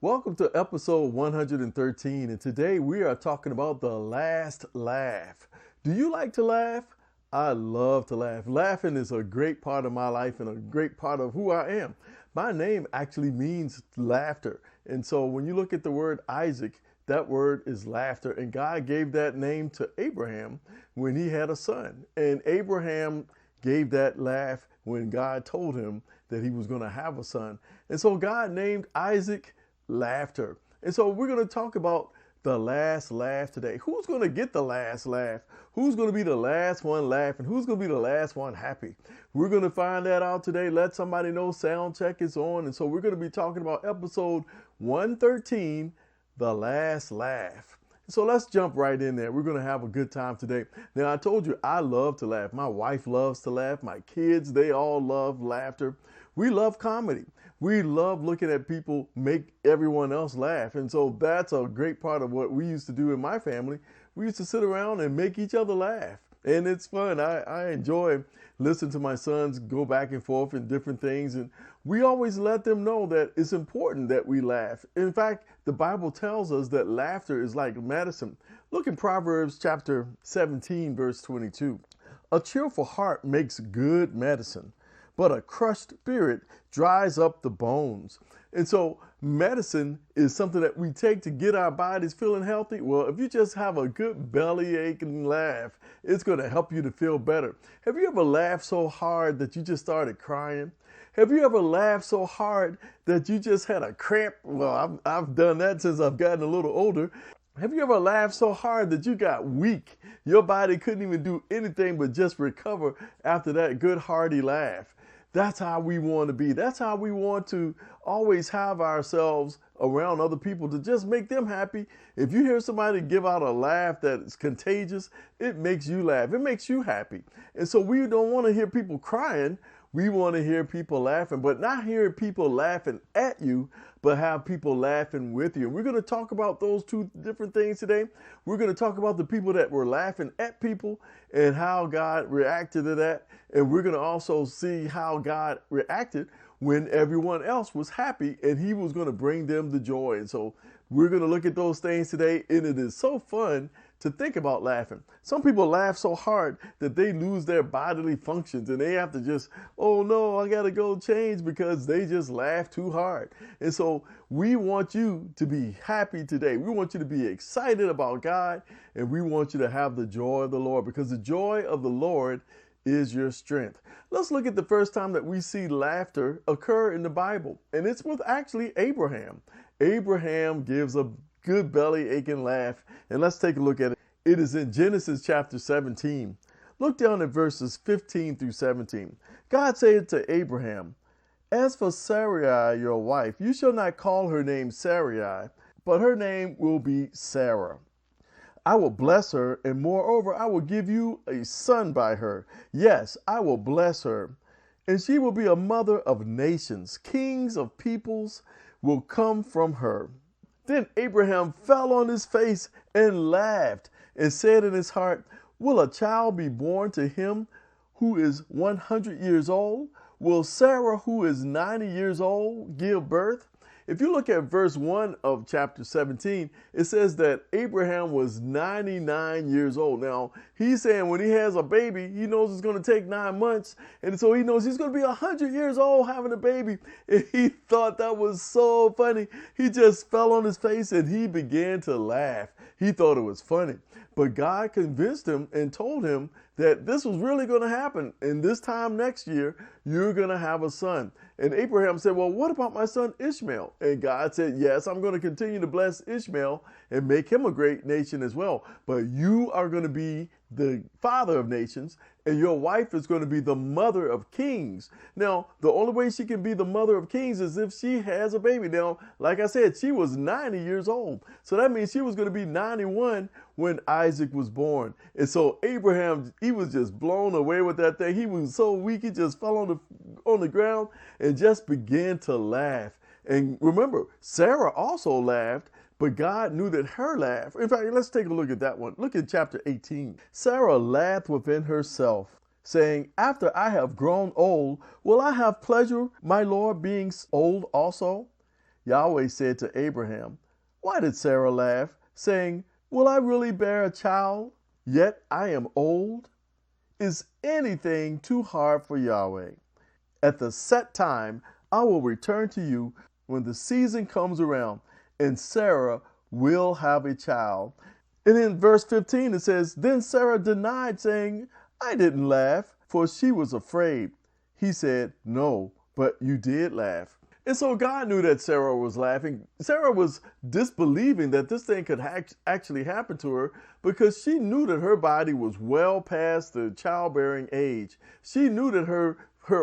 Welcome to episode 113, and today we are talking about the last laugh. Do you like to laugh? I love to laugh. Laughing is a great part of my life and a great part of who I am. My name actually means laughter, and so when you look at the word Isaac, that word is laughter, and God gave that name to Abraham when he had a son, and Abraham gave that laugh when God told him that he was going to have a son. And so God named Isaac laughter. And so we're going to talk about the last laugh today. Who's going to get the last laugh? Who's going to be the last one laughing? Who's going to be the last one happy? We're going to find that out today. Let somebody know sound check is on. And so we're going to be talking about episode 113, the last laugh. So let's jump right in there. We're going to have a good time today. Now, I told you I love to laugh. My wife loves to laugh. My kids, they all love laughter. We love comedy. We love looking at people make everyone else laugh. And so that's a great part of what we used to do in my family. We used to sit around and make each other laugh. And it's fun. I enjoy listening to my sons go back and forth and different things. And we always let them know that it's important that we laugh. In fact, the Bible tells us that laughter is like medicine. Look in Proverbs chapter 17, verse 22. A cheerful heart makes good medicine, but a crushed spirit dries up the bones. And so medicine is something that we take to get our bodies feeling healthy. Well, if you just have a good belly aching laugh, it's going to help you to feel better. Have you ever laughed so hard that you just started crying? Have you ever laughed so hard that you just had a cramp? Well, I've done that since I've gotten a little older. Have you ever laughed so hard that you got weak? Your body couldn't even do anything but just recover after that good hearty laugh. That's how we want to be. That's how we want to always have ourselves around other people to just make them happy. If you hear somebody give out a laugh that is contagious, it makes you laugh. It makes you happy. And so we don't want to hear people crying. We want to hear people laughing, but not hear people laughing at you, but have people laughing with you. We're going to talk about those two different things today. We're going to talk about the people that were laughing at people and how God reacted to that. And we're going to also see how God reacted when everyone else was happy and he was going to bring them the joy. And so we're going to look at those things today, and it is so fun to think about laughing. Some people laugh so hard that they lose their bodily functions and they have to just, oh no, I gotta go change because they just laugh too hard. And so we want you to be happy today. We want you to be excited about God, and we want you to have the joy of the Lord, because the joy of the Lord is your strength. Let's look at the first time that we see laughter occur in the Bible, and it's with actually Abraham. Abraham gives a good belly aching laugh, and let's take a look at it. It is in Genesis chapter 17. Look down at verses 15 through 17. God said to Abraham, "As for Sarai, your wife, you shall not call her name Sarai, but her name will be Sarah. I will bless her, and moreover, I will give you a son by her. Yes, I will bless her, and she will be a mother of nations. Kings of peoples will come from her." Then Abraham fell on his face and laughed and said in his heart, "Will a child be born to him who is 100 years old? Will Sarah, who is 90 years old, give birth?" If you look at verse 1 of chapter 17, it says that Abraham was 99 years old. Now, he's saying when he has a baby, he knows it's going to take 9 months. And so he knows he's going to be 100 years old having a baby. And he thought that was so funny. He just fell on his face and he began to laugh. He thought it was funny. But God convinced him and told him that this was really going to happen. And this time next year, you're going to have a son. And Abraham said, "Well, what about my son Ishmael?" And God said, "Yes, I'm going to continue to bless Ishmael and make him a great nation as well. But you are going to be the father of nations, and your wife is going to be the mother of kings." Now, the only way she can be the mother of kings is if she has a baby. Now, like I said, she was 90 years old. So that means she was going to be 91 when Isaac was born. And so Abraham, he was just blown away with that thing. He was so weak, he just fell on the ground and just began to laugh. And remember, Sarah also laughed, but God knew that her laugh, in fact, let's take a look at that one. Look at chapter 18. Sarah laughed within herself, saying, "After I have grown old, will I have pleasure, my Lord being old also?" Yahweh said to Abraham, "Why did Sarah laugh, saying, 'Will I really bear a child? Yet I am old?' Is anything too hard for Yahweh? At the set time, I will return to you when the season comes around, and Sarah will have a child." And in verse 15, it says, "Then Sarah denied, saying, 'I didn't laugh,' for she was afraid." He said, "No, but you did laugh." And so God knew that Sarah was laughing. Sarah was disbelieving that this thing could actually happen to her, because she knew that her body was well past the childbearing age. She knew that her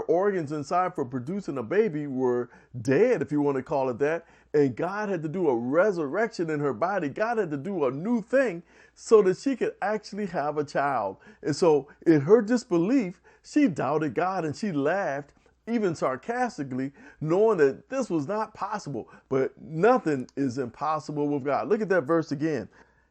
organs inside for producing a baby were dead, if you want to call it that. And God had to do a resurrection in her body. God had to do a new thing so that she could actually have a child. And so in her disbelief, she doubted God and she laughed, even sarcastically, knowing that this was not possible. But nothing is impossible with God. Look at that verse again.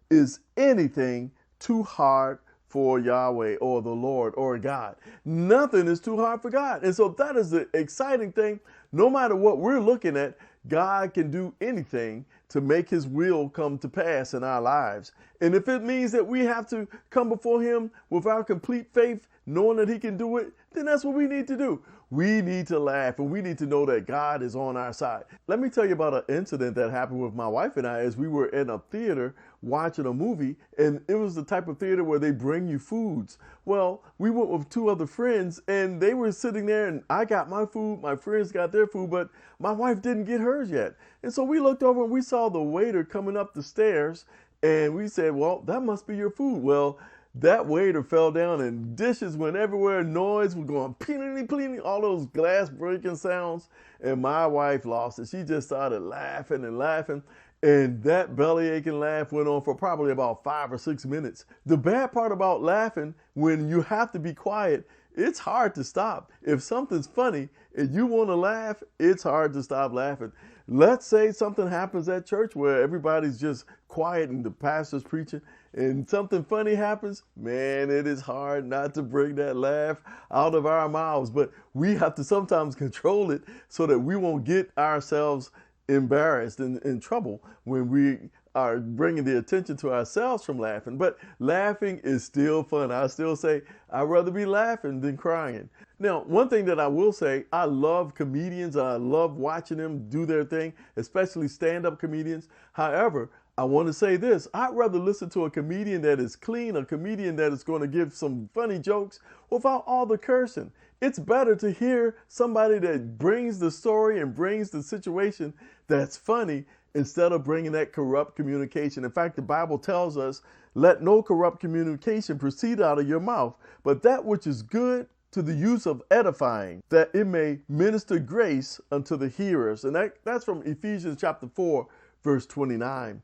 Is anything too hard for Yahweh or the Lord or God? Nothing is too hard for God. And so that is the exciting thing. No matter what we're looking at, God can do anything to make his will come to pass in our lives. And if it means that we have to come before him with our complete faith, knowing that he can do it, then that's what we need to do. We need to laugh, and we need to know that God is on our side. Let me tell you about an incident that happened with my wife and I as we were in a theater watching a movie, and it was the type of theater where they bring you foods. Well, we went with two other friends, and they were sitting there, and I got my food, my friends got their food, but my wife didn't get hers yet. And so we looked over and we saw the waiter coming up the stairs, and we said, "Well, that must be your food." Well, that waiter fell down and dishes went everywhere. Noise was going pling, all those glass breaking sounds. And my wife lost it. She just started laughing and laughing. And that belly aching laugh went on for probably about 5 or 6 minutes. The bad part about laughing, when you have to be quiet, it's hard to stop. If something's funny and you want to laugh, it's hard to stop laughing. Let's say something happens at church where everybody's just quiet and the pastor's preaching and something funny happens. Man, it is hard not to bring that laugh out of our mouths. But we have to sometimes control it so that we won't get ourselves embarrassed and in trouble when we are bringing the attention to ourselves from laughing. But laughing is still fun. I still say I'd rather be laughing than crying. Now, one thing that I will say, I love comedians. I love watching them do their thing, especially stand-up comedians. However, I want to say this. I'd rather listen to a comedian that is clean, a comedian that is going to give some funny jokes without all the cursing. It's better to hear somebody that brings the story and brings the situation that's funny instead of bringing that corrupt communication. In fact, the Bible tells us, "Let no corrupt communication proceed out of your mouth, but that which is good to the use of edifying, that it may minister grace unto the hearers." And that's from Ephesians chapter 4, verse 29.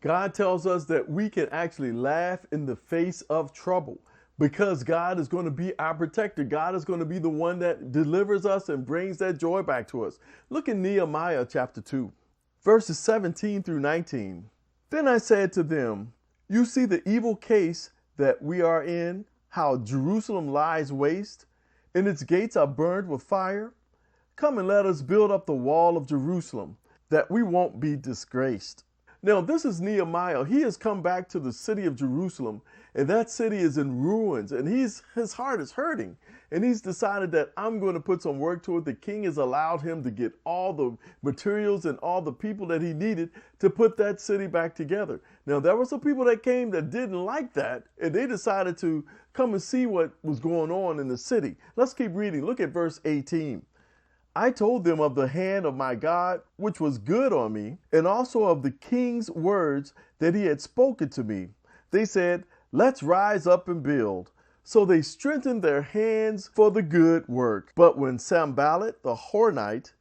God tells us that we can actually laugh in the face of trouble because God is going to be our protector. God is going to be the one that delivers us and brings that joy back to us. Look in Nehemiah chapter 2, verses 17 through 19. "Then I said to them, 'You see the evil case that we are in, how Jerusalem lies waste, and its gates are burned with fire. Come and let us build up the wall of Jerusalem, that we won't be disgraced.'" Now, this is Nehemiah. He has come back to the city of Jerusalem, and that city is in ruins, and his heart is hurting. And he's decided that I'm going to put some work to it. The king has allowed him to get all the materials and all the people that he needed to put that city back together. Now, there were some people that came that didn't like that, and they decided to come and see what was going on in the city. Let's keep reading. Look at verse 18. "I told them of the hand of my God, which was good on me, and also of the king's words that he had spoken to me. They said, 'Let's rise up and build.' So they strengthened their hands for the good work. But when Sanballat the Horonite,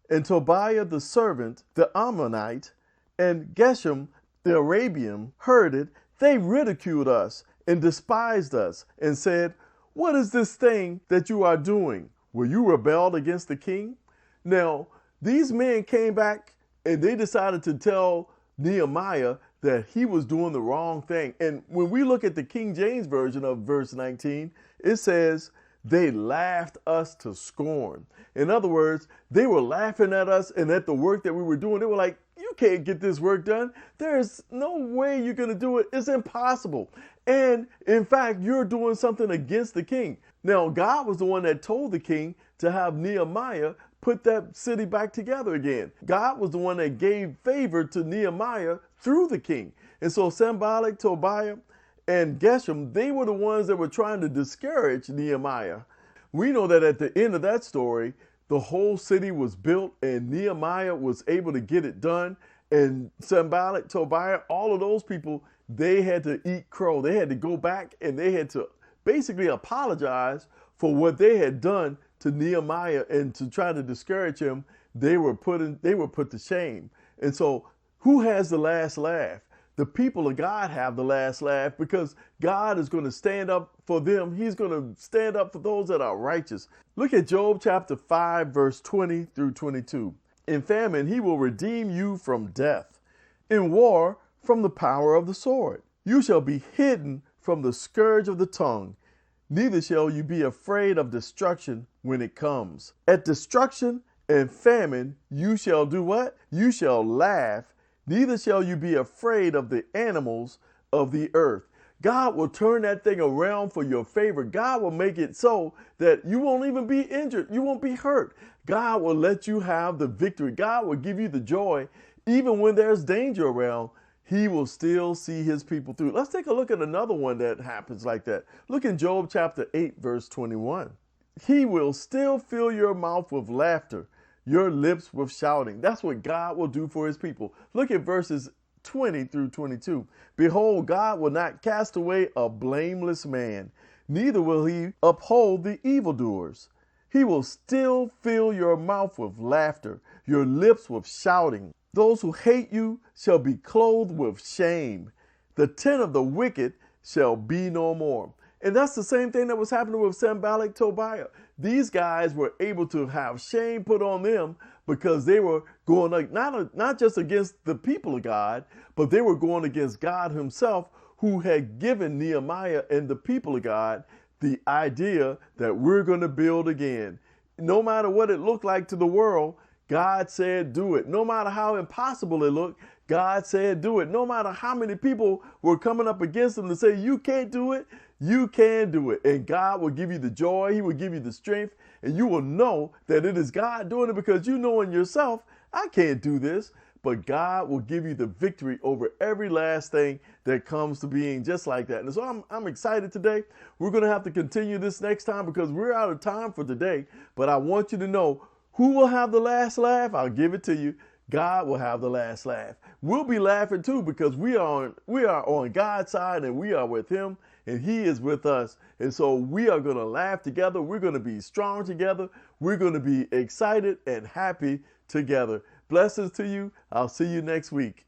and Tobiah the servant, the Ammonite, and Geshem the Arabian heard it, they ridiculed us and despised us, and said, 'What is this thing that you are doing? Will you rebel against the king?'" Now, these men came back and they decided to tell Nehemiah that he was doing the wrong thing. And when we look at the King James Version of verse 19, it says, They laughed us to scorn. In other words, they were laughing at us and at the work that we were doing. They were like, you can't get this work done. There's no way you're going to do it. It's impossible. And in fact, you're doing something against the king. Now, God was the one that told the king to have Nehemiah put that city back together again. God was the one that gave favor to Nehemiah through the king. And so Sanballat, Tobiah, and Geshem, they were the ones that were trying to discourage Nehemiah. We know that at the end of that story, the whole city was built and Nehemiah was able to get it done. And Sanballat, Tobiah, all of those people, they had to eat crow. They had to go back and they had to basically apologize for what they had done to Nehemiah, and to try to discourage him. They were put to shame. And so who has the last laugh? The people of God have the last laugh, because God is going to stand up for them. He's going to stand up for those that are righteous. Look at Job chapter 5, verse 20 through 22. In famine, he will redeem you from death. In war, from the power of the sword. You shall be hidden from the scourge of the tongue. Neither shall you be afraid of destruction when it comes. At destruction and famine, you shall do what? You shall laugh. Neither shall you be afraid of the animals of the earth. God will turn that thing around for your favor. God will make it so that you won't even be injured. You won't be hurt. God will let you have the victory. God will give you the joy. Even when there's danger around, he will still see his people through. Let's take a look at another one that happens like that. Look in Job chapter 8, verse 21. He will still fill your mouth with laughter, your lips with shouting. That's what God will do for his people. Look at verses 20 through 22. Behold, God will not cast away a blameless man, neither will he uphold the evildoers. He will still fill your mouth with laughter, your lips with shouting. Those who hate you shall be clothed with shame. The tent of the wicked shall be no more. And that's the same thing that was happening with Sanballat, Tobiah. These guys were able to have shame put on them because they were going not just against the people of God, but they were going against God himself, who had given Nehemiah and the people of God the idea that we're going to build again. No matter what it looked like to the world, God said do it. No matter how impossible it looked, God said do it. No matter how many people were coming up against him to say you can't do it, you can do it. And God will give you the joy. He will give you the strength. And you will know that it is God doing it, because you know in yourself, I can't do this. But God will give you the victory over every last thing that comes to being just like that. And so I'm excited today. We're going to have to continue this next time because we're out of time for today. But I want you to know, who will have the last laugh? I'll give it to you. God will have the last laugh. We'll be laughing too, because we are on God's side and we are with him and he is with us. And so we are going to laugh together. We're going to be strong together. We're going to be excited and happy together. Blessings to you. I'll see you next week.